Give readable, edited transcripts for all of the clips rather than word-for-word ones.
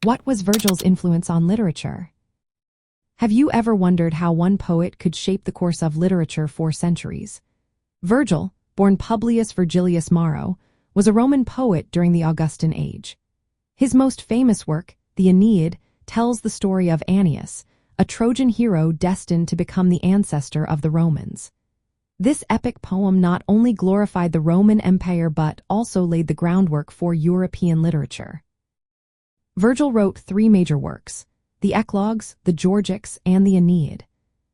What was Virgil's influence on literature? Have you ever wondered how one poet could shape the course of literature for centuries? Virgil, born Publius Virgilius Maro, was a Roman poet during the Augustan Age. His most famous work, the Aeneid, tells the story of Aeneas, a Trojan hero destined to become the ancestor of the Romans. This epic poem not only glorified the Roman Empire but also laid the groundwork for European literature. Virgil wrote three major works: the Eclogues, the Georgics, and the Aeneid.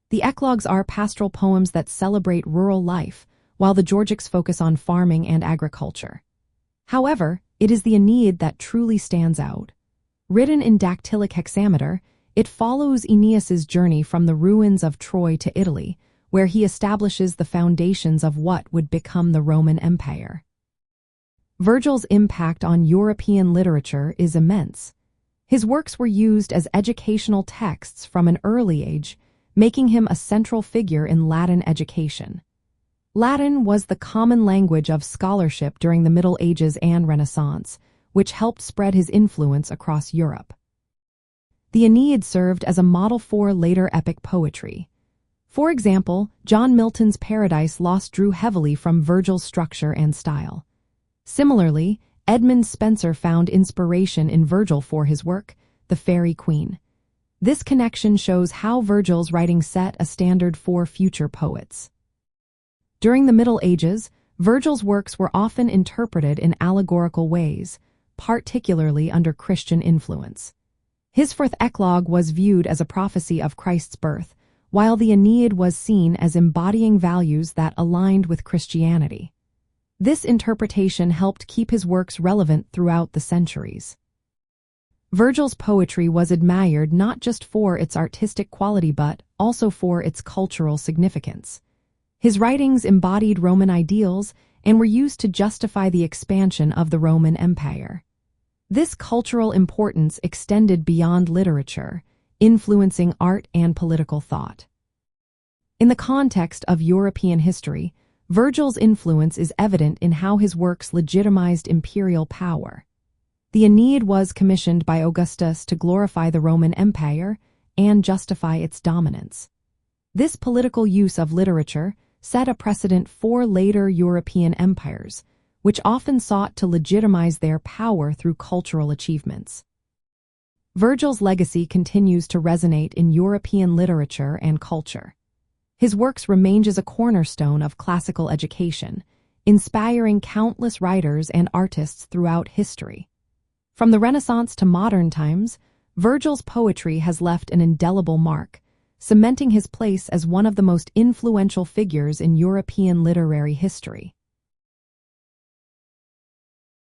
The Eclogues are pastoral poems that celebrate rural life, while the Georgics focus on farming and agriculture. However, it is the Aeneid that truly stands out. Written in dactylic hexameter, it follows Aeneas's journey from the ruins of Troy to Italy, where he establishes the foundations of what would become the Roman Empire. Virgil's impact on European literature is immense. His works were used as educational texts from an early age, making him a central figure in Latin education. Latin was the common language of scholarship during the Middle Ages and Renaissance, which helped spread his influence across Europe. The Aeneid served as a model for later epic poetry. For example, John Milton's Paradise Lost drew heavily from Virgil's structure and style. Similarly, Edmund Spenser found inspiration in Virgil for his work, The Faerie Queene. This connection shows how Virgil's writing set a standard for future poets. During the Middle Ages, Virgil's works were often interpreted in allegorical ways, particularly under Christian influence. His fourth Eclogue was viewed as a prophecy of Christ's birth, while the Aeneid was seen as embodying values that aligned with Christianity. This interpretation helped keep his works relevant throughout the centuries. Virgil's poetry was admired not just for its artistic quality but also for its cultural significance. His writings embodied Roman ideals and were used to justify the expansion of the Roman Empire. This cultural importance extended beyond literature, influencing art and political thought. In the context of European history, Virgil's influence is evident in how his works legitimized imperial power. The Aeneid was commissioned by Augustus to glorify the Roman Empire and justify its dominance. This political use of literature set a precedent for later European empires, which often sought to legitimize their power through cultural achievements. Virgil's legacy continues to resonate in European literature and culture. His works remain as a cornerstone of classical education, inspiring countless writers and artists throughout history. From the Renaissance to modern times, Virgil's poetry has left an indelible mark, cementing his place as one of the most influential figures in European literary history.